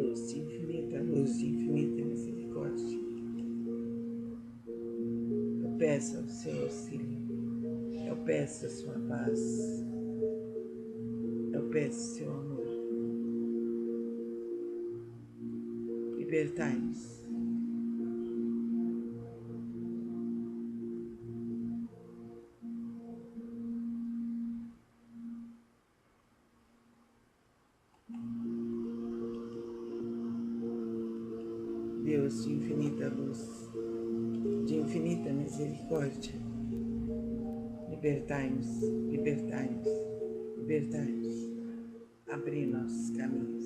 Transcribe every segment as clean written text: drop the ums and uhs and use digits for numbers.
Deus de infinita misericórdia, eu peço o seu auxílio, eu peço a sua paz, eu peço o seu amor. Libertai-nos. Deus de infinita luz, de infinita misericórdia, libertai-nos, libertai-nos, libertai-nos, abri nossos caminhos.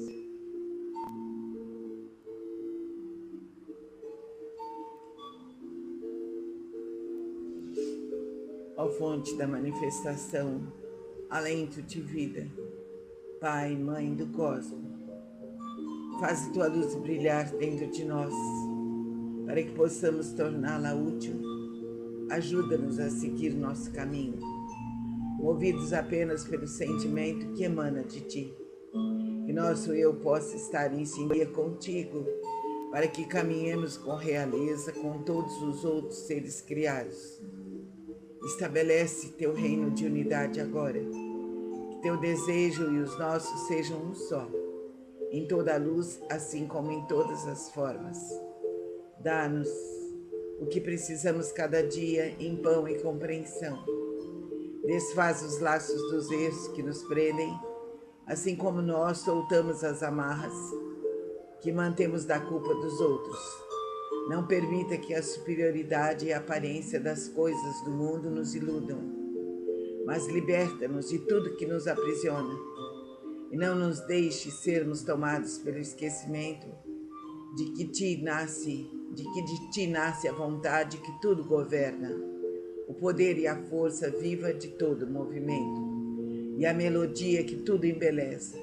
Ó fonte da manifestação, alento de vida, Pai, Mãe do Cosmo, faz tua luz brilhar dentro de nós, para que possamos torná-la útil. Ajuda-nos a seguir nosso caminho, movidos apenas pelo sentimento que emana de ti. Que nosso eu possa estar em sintonia contigo, para que caminhemos com realeza com todos os outros seres criados. Estabelece teu reino de unidade agora, que teu desejo e os nossos sejam um só, em toda a luz, assim como em todas as formas. Dá-nos o que precisamos cada dia em pão e compreensão. Desfaz os laços dos erros que nos prendem, assim como nós soltamos as amarras que mantemos da culpa dos outros. Não permita que a superioridade e a aparência das coisas do mundo nos iludam, mas liberta-nos de tudo que nos aprisiona e não nos deixe sermos tomados pelo esquecimento de que de ti nasce a vontade que tudo governa, o poder e a força viva de todo movimento, e a melodia que tudo embeleza,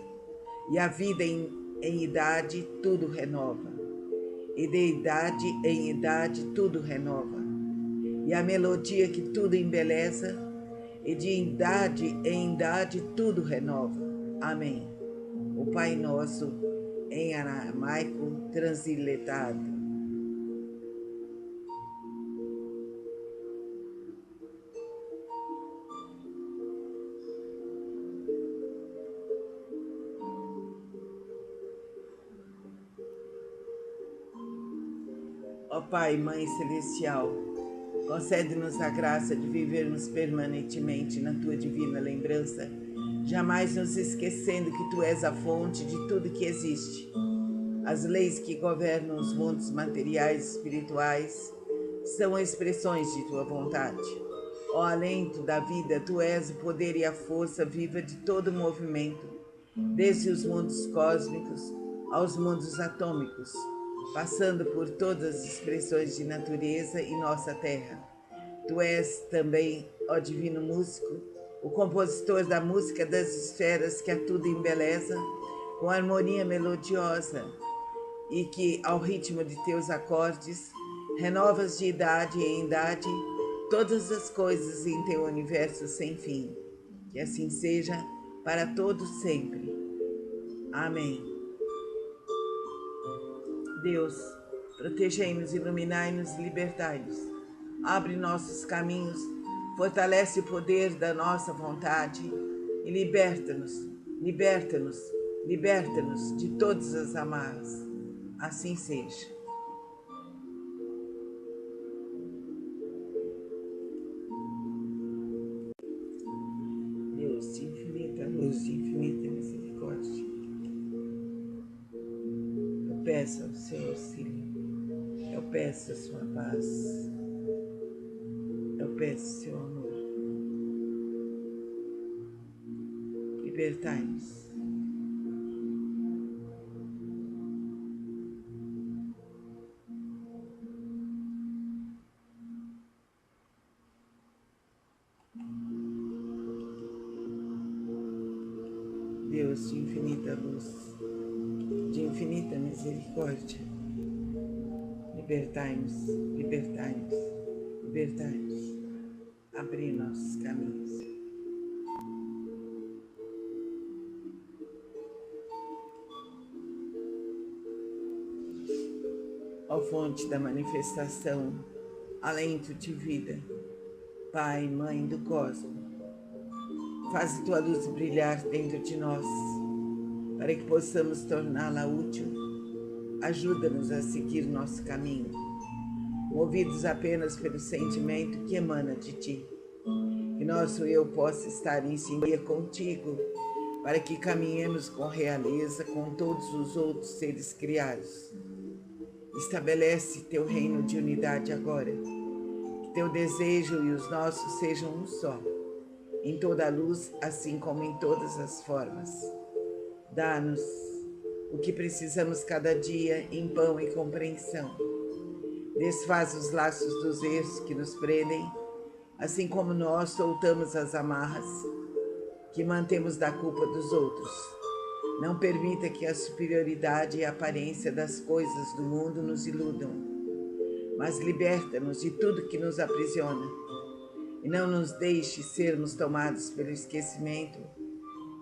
e a vida em idade tudo renova, e de idade em idade tudo renova, e a melodia que tudo embeleza, e de idade em idade tudo renova. Amém. O Pai Nosso em aramaico transliterado. Ó Pai, Mãe Celestial, concede-nos a graça de vivermos permanentemente na Tua divina lembrança, jamais nos esquecendo que Tu és a fonte de tudo que existe. As leis que governam os mundos materiais e espirituais são expressões de Tua vontade. Ó alento da vida, Tu és o poder e a força viva de todo movimento, desde os mundos cósmicos aos mundos atômicos, passando por todas as expressões de natureza e nossa terra. Tu és também, ó divino músico, o compositor da música das esferas que a tudo embeleza com harmonia melodiosa e que, ao ritmo de teus acordes, renovas de idade em idade todas as coisas em teu universo sem fim. Que assim seja para todos sempre. Amém. Deus, protegei-nos, iluminai-nos e libertai-nos. Abre nossos caminhos, fortalece o poder da nossa vontade e liberta-nos, liberta-nos, liberta-nos de todas as amarras. Assim seja. Deus de infinita luz, de infinita misericórdia, eu peço o seu auxílio, eu peço a sua paz, eu peço o seu amor. Libertai-nos. Deus de infinita luz, de infinita misericórdia, libertai-nos, libertai-nos, libertai-nos, abri nossos caminhos. Ó fonte da manifestação, alento de vida, Pai, Mãe do Cosmo, faz tua luz brilhar dentro de nós, para que possamos torná-la útil. Ajuda-nos a seguir nosso caminho, movidos apenas pelo sentimento que emana de ti. Que nosso eu possa estar em sintonia contigo, para que caminhemos com realeza com todos os outros seres criados. Estabelece teu reino de unidade agora, que teu desejo e os nossos sejam um só, em toda a luz, assim como em todas as formas. Dá-nos o que precisamos cada dia em pão e compreensão. Desfaz os laços dos erros que nos prendem, assim como nós soltamos as amarras que mantemos da culpa dos outros. Não permita que a superioridade e a aparência das coisas do mundo nos iludam, mas liberta-nos de tudo que nos aprisiona e não nos deixe sermos tomados pelo esquecimento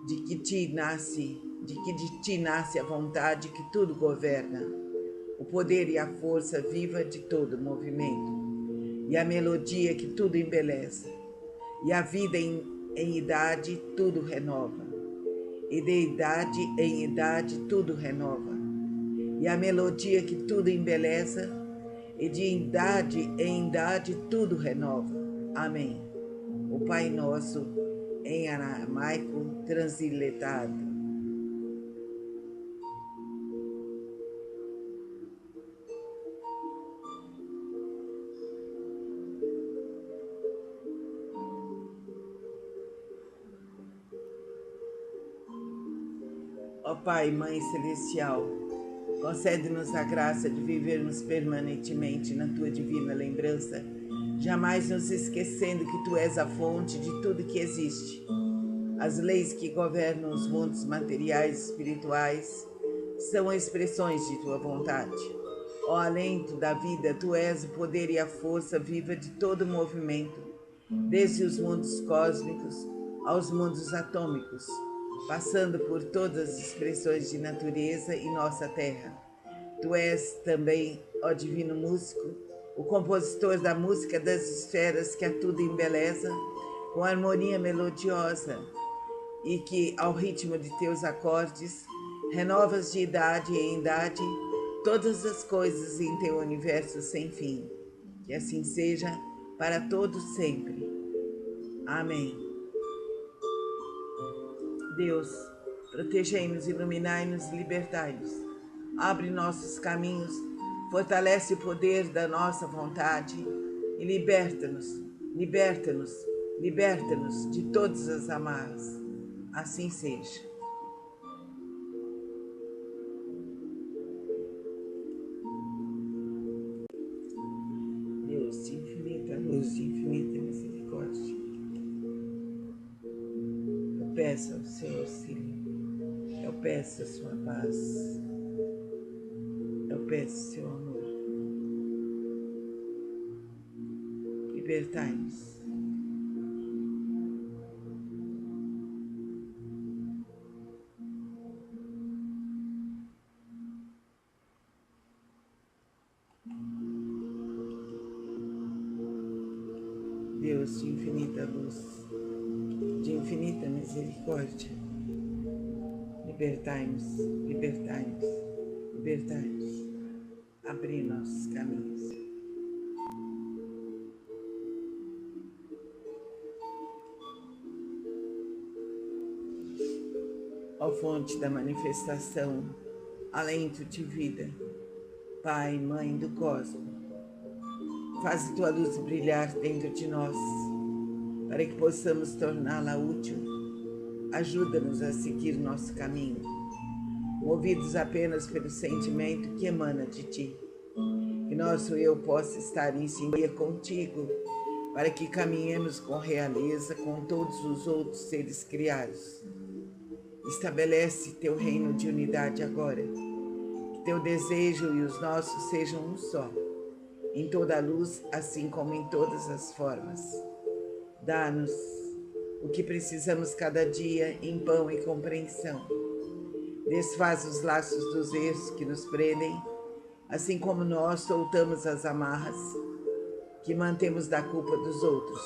de que de ti nasce a vontade que tudo governa, o poder e a força viva de todo movimento, e a melodia que tudo embeleza, e a vida em idade tudo renova, e de idade em idade tudo renova, e a melodia que tudo embeleza, e de idade em idade tudo renova. Amém. O Pai Nosso em aramaico transliterado. Ó Pai, Mãe Celestial, concede-nos a graça de vivermos permanentemente na Tua divina lembrança, jamais nos esquecendo que Tu és a fonte de tudo que existe. As leis que governam os mundos materiais e espirituais são expressões de Tua vontade. Ó alento da vida, Tu és o poder e a força viva de todo movimento, desde os mundos cósmicos aos mundos atômicos, passando por todas as expressões de natureza e nossa terra. Tu és também, ó divino músico, o compositor da música das esferas que a tudo embeleza com harmonia melodiosa e que, ao ritmo de teus acordes, renovas de idade em idade todas as coisas em teu universo sem fim. Que assim seja para todos sempre. Amém. Deus, protegei-nos, iluminai-nos e libertai-nos. Abre nossos caminhos, fortalece o poder da nossa vontade e liberta-nos, liberta-nos, liberta-nos de todas as amarras. Assim seja. Deus de infinita luz, de infinita misericórdia, eu peço ao seu auxílio, eu peço a sua paz, eu peço seu amor. Libertai-nos. Deus de infinita luz, de infinita misericórdia, libertai-nos, libertai-nos, libertai-nos, abri nossos caminhos. Ó fonte da manifestação, alento de vida, Pai, Mãe do Cosmo, faz tua luz brilhar dentro de nós, para que possamos torná-la útil. Ajuda-nos a seguir nosso caminho, movidos apenas pelo sentimento que emana de ti. Que nosso eu possa estar em sintonia contigo, para que caminhemos com realeza com todos os outros seres criados. Estabelece teu reino de unidade agora, que teu desejo e os nossos sejam um só, em toda a luz, assim como em todas as formas. Dá-nos o que precisamos cada dia em pão e compreensão. Desfaz os laços dos erros que nos prendem assim como nós soltamos as amarras que mantemos da culpa dos outros.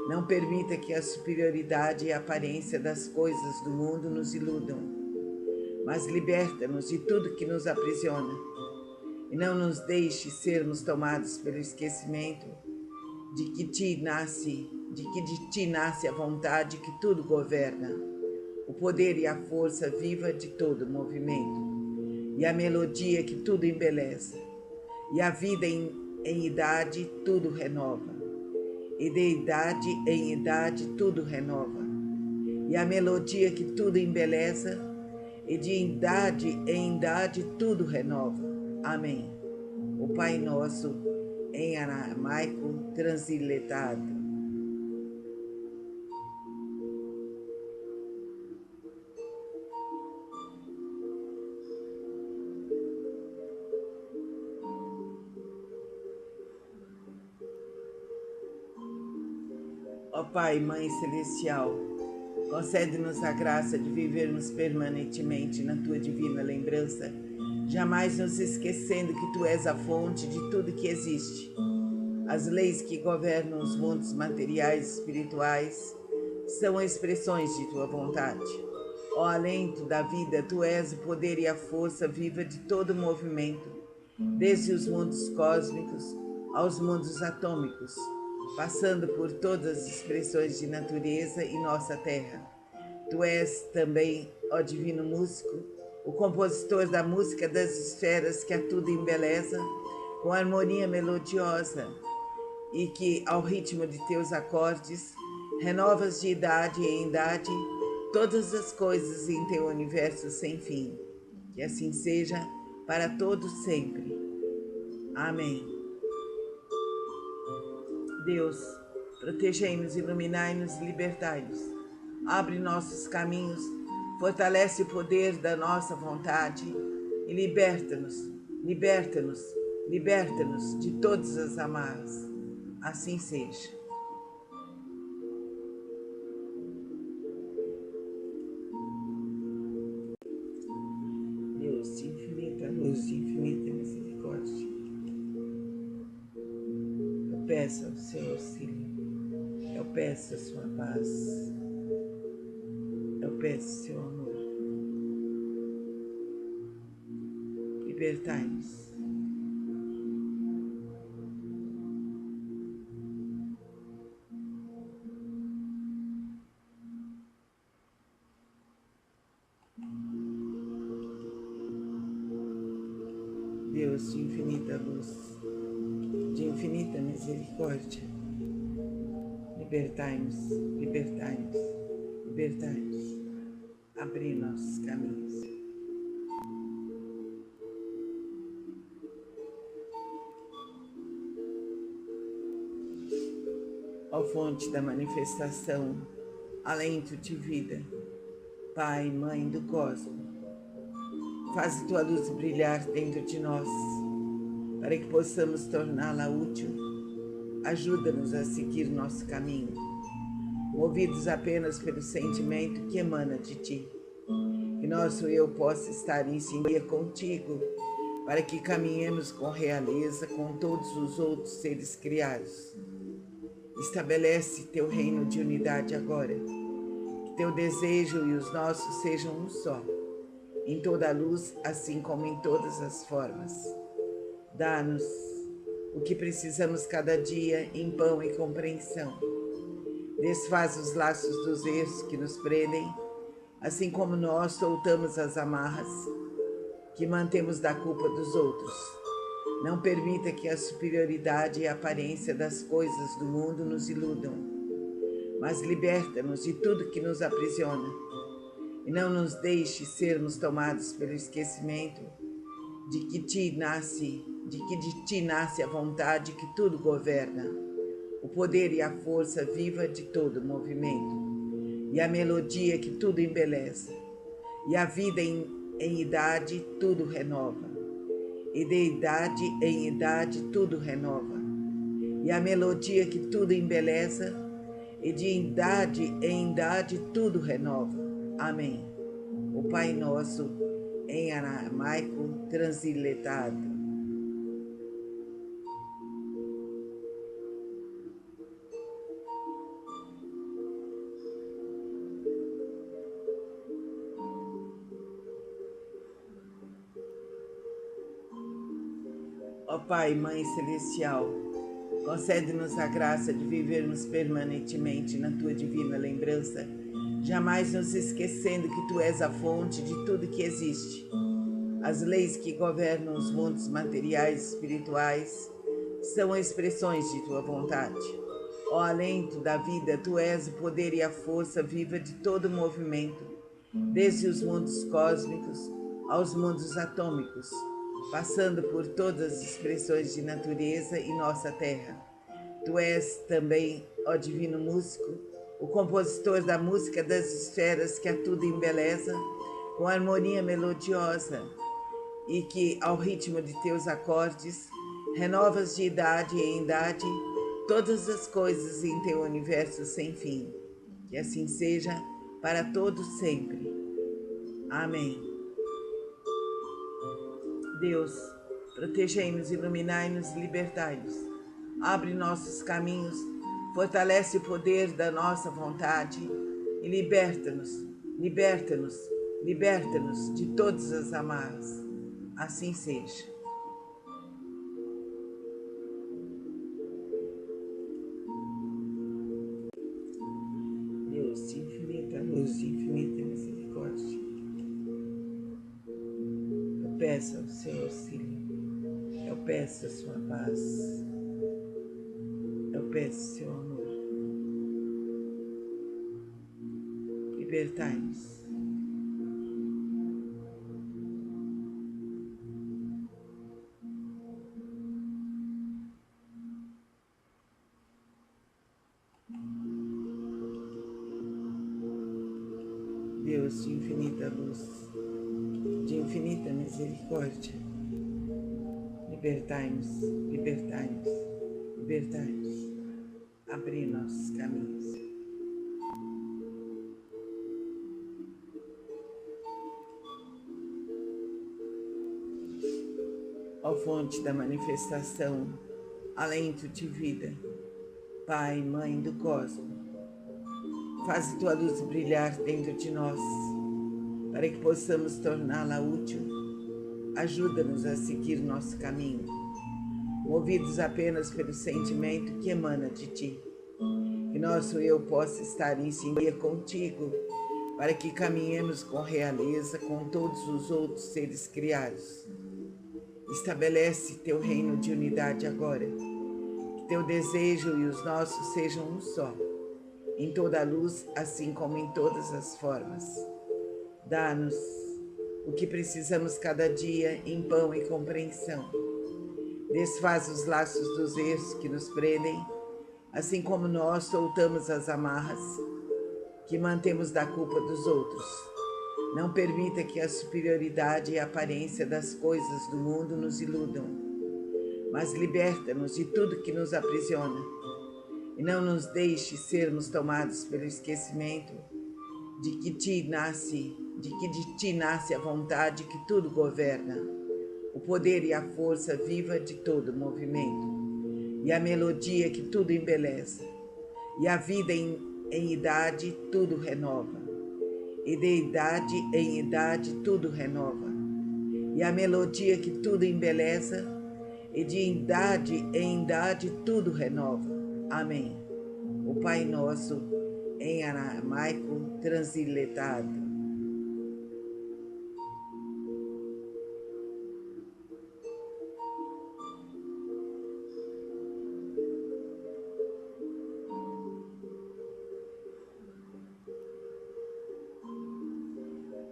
Não permita que a superioridade e a aparência das coisas do mundo nos iludam, mas liberta-nos de tudo que nos aprisiona e não nos deixe sermos tomados pelo esquecimento de que de ti nasce a vontade que tudo governa, o poder e a força viva de todo movimento, e a melodia que tudo embeleza, e a vida em idade tudo renova, e de idade em idade tudo renova, e a melodia que tudo embeleza, e de idade em idade tudo renova. Amém. O Pai Nosso em aramaico transliterado. Ó Pai, Mãe Celestial, concede-nos a graça de vivermos permanentemente na Tua divina lembrança, jamais nos esquecendo que Tu és a fonte de tudo que existe. As leis que governam os mundos materiais e espirituais são expressões de Tua vontade. Ó alento da vida, Tu és o poder e a força viva de todo movimento, desde os mundos cósmicos aos mundos atômicos, passando por todas as expressões de natureza e nossa terra. Tu és também, ó divino músico, o compositor da música das esferas que a tudo embeleza com harmonia melodiosa e que, ao ritmo de teus acordes, renovas de idade em idade todas as coisas em teu universo sem fim. Que assim seja para todos sempre. Amém. Deus, protegei-nos, iluminai-nos e libertai-nos. Abre nossos caminhos, fortalece o poder da nossa vontade e liberta-nos, liberta-nos, liberta-nos de todas as amarras. Assim seja. Deus de infinita luz, de infinita misericórdia, eu peço o seu auxílio, eu peço a sua paz, eu peço o seu amor. Libertai-nos. Deus de infinita luz, de infinita misericórdia, libertai-nos, libertai-nos, libertai-nos, abri nossos caminhos. Ó fonte da manifestação, alento de vida, Pai, Mãe do Cosmo, faz tua luz brilhar dentro de nós, para que possamos torná-la útil. Ajuda-nos a seguir nosso caminho, movidos apenas pelo sentimento que emana de ti. Que nosso eu possa estar em sintonia contigo, para que caminhemos com realeza com todos os outros seres criados. Estabelece teu reino de unidade agora, que teu desejo e os nossos sejam um só, em toda a luz, assim como em todas as formas. Dá-nos o que precisamos cada dia em pão e compreensão. Desfaz os laços dos erros que nos prendem, assim como nós soltamos as amarras que mantemos da culpa dos outros. Não permita que a superioridade e a aparência das coisas do mundo nos iludam, mas liberta-nos de tudo que nos aprisiona e não nos deixe sermos tomados pelo esquecimento de que de ti nasce a vontade que tudo governa, o poder e a força viva de todo movimento, e a melodia que tudo embeleza, e a vida em idade tudo renova, e de idade em idade tudo renova, e a melodia que tudo embeleza, e de idade em idade tudo renova. Amém. O Pai Nosso em aramaico transliterado. Ó Pai, Mãe Celestial, concede-nos a graça de vivermos permanentemente na Tua divina lembrança, jamais nos esquecendo que Tu és a fonte de tudo que existe. As leis que governam os mundos materiais e espirituais são expressões de Tua vontade. Ó alento da vida, Tu és o poder e a força viva de todo movimento, desde os mundos cósmicos aos mundos atômicos, passando por todas as expressões de natureza e nossa terra. Tu és também, ó divino músico, o compositor da música das esferas que a tudo embeleza com harmonia melodiosa e que, ao ritmo de teus acordes, renovas de idade em idade todas as coisas em teu universo sem fim. Que assim seja para todos sempre. Amém. Deus, protegei-nos, iluminai-nos e libertai-nos. Abre nossos caminhos, fortalece o poder da nossa vontade e liberta-nos, liberta-nos, liberta-nos de todas as amarras. Assim seja. Deus de infinita luz, de infinita misericórdia, eu peço o seu auxílio, eu peço a sua paz, eu peço o seu amor. Libertai-nos. Deus de infinita luz, de infinita misericórdia, libertai-nos, libertai-nos, libertai-nos, abri nossos caminhos. Ó fonte da manifestação, alento de vida, Pai, Mãe do Cosmo, faz tua luz brilhar dentro de nós, para que possamos torná-la útil. Ajuda-nos a seguir nosso caminho, movidos apenas pelo sentimento que emana de ti. Que nosso eu possa estar em sintonia contigo, para que caminhemos com realeza com todos os outros seres criados. Estabelece teu reino de unidade agora, que teu desejo e os nossos sejam um só, em toda a luz, assim como em todas as formas. Dá-nos o que precisamos cada dia em pão e compreensão. Desfaz os laços dos erros que nos prendem, assim como nós soltamos as amarras que mantemos da culpa dos outros. Não permita que a superioridade e a aparência das coisas do mundo nos iludam, mas liberta-nos de tudo que nos aprisiona. E não nos deixe sermos tomados pelo esquecimento de que de ti nasce a vontade que tudo governa, o poder e a força viva de todo movimento, e a melodia que tudo embeleza, e a vida em idade tudo renova, e de idade em idade tudo renova, e a melodia que tudo embeleza, e de idade em idade tudo renova. Amém. O Pai Nosso, em aramaico transliterado.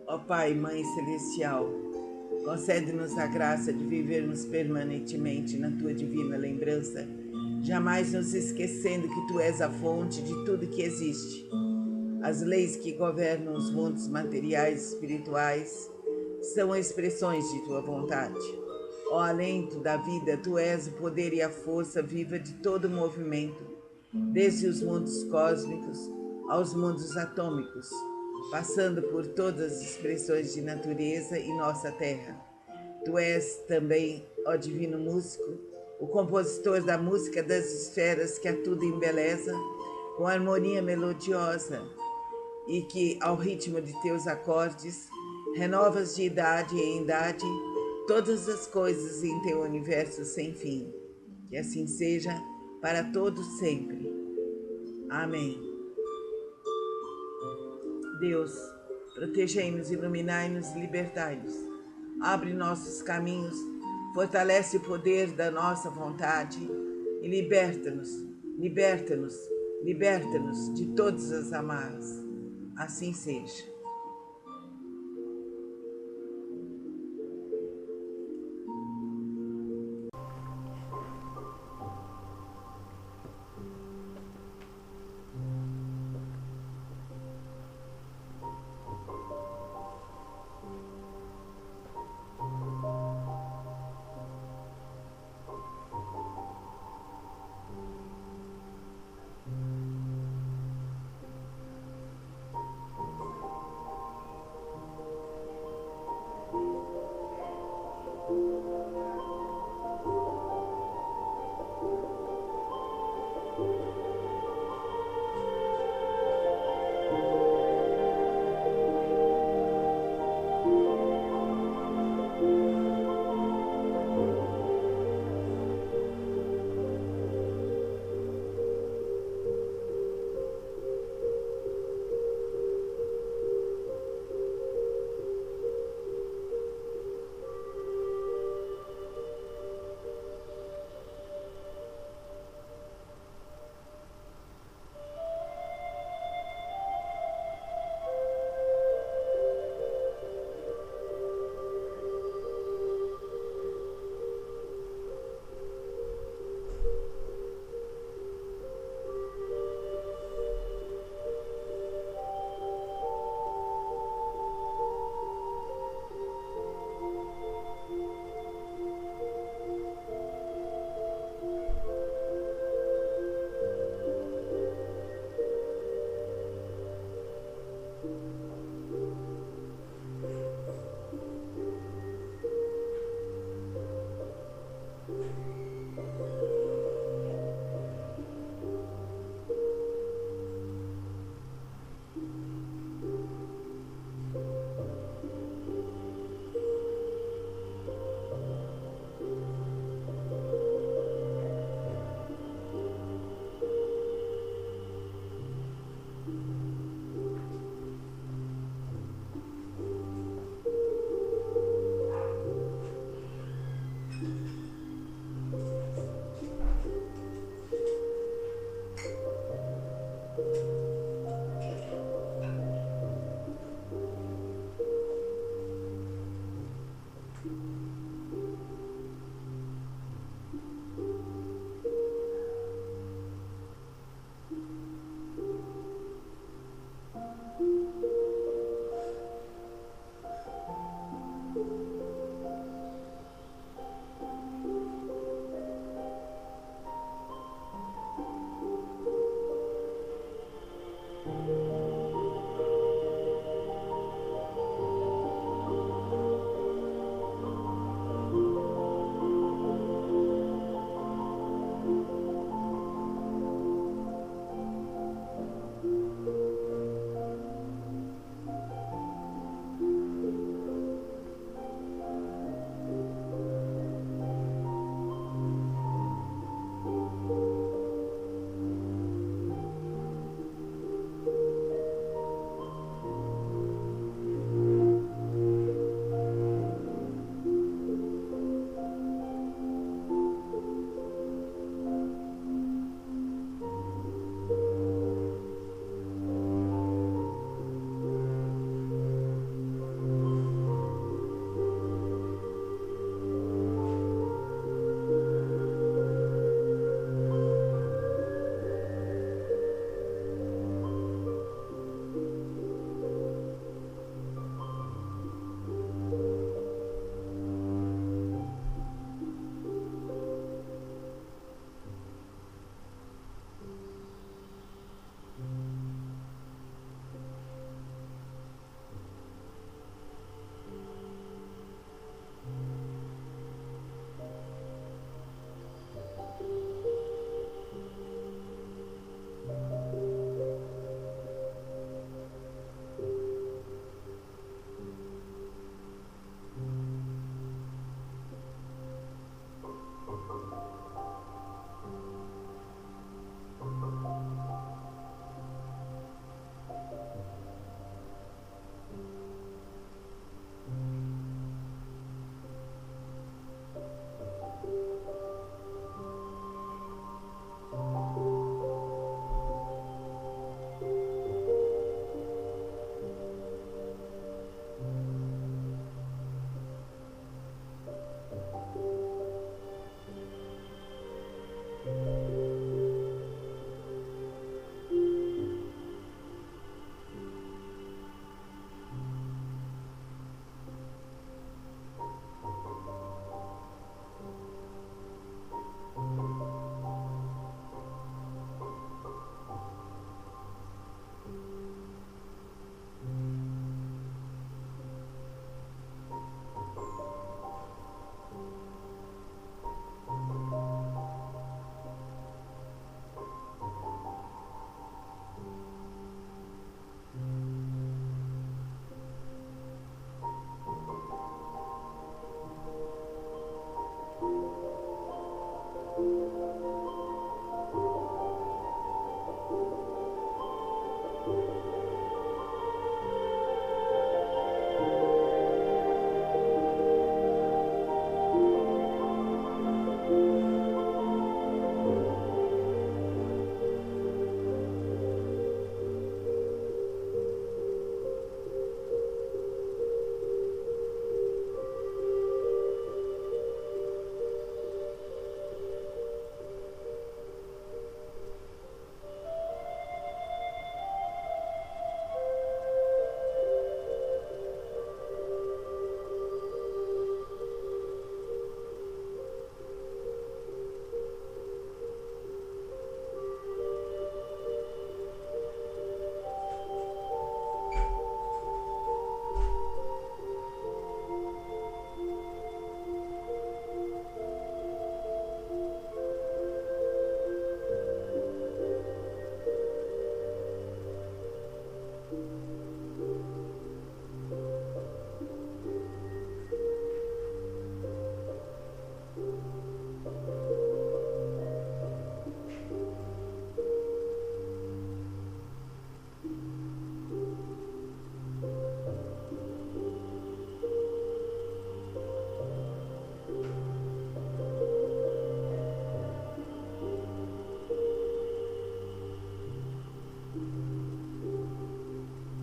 Ó Pai, Mãe Celestial, concede-nos a graça de vivermos permanentemente na Tua divina lembrança, jamais nos esquecendo que Tu és a fonte de tudo que existe. As leis que governam os mundos materiais e espirituais são expressões de Tua vontade. Ó alento da vida, Tu és o poder e a força viva de todo movimento, desde os mundos cósmicos aos mundos atômicos, passando por todas as expressões de natureza e nossa terra. Tu és também, ó divino músico, o compositor da música das esferas que a tudo embeleza com harmonia melodiosa e que, ao ritmo de teus acordes, renovas de idade em idade todas as coisas em teu universo sem fim. Que assim seja para todos sempre. Amém. Deus, protegei-nos, iluminai-nos e libertai-nos. Abre nossos caminhos, fortalece o poder da nossa vontade e liberta-nos, liberta-nos, liberta-nos de todas as amarras. Assim seja.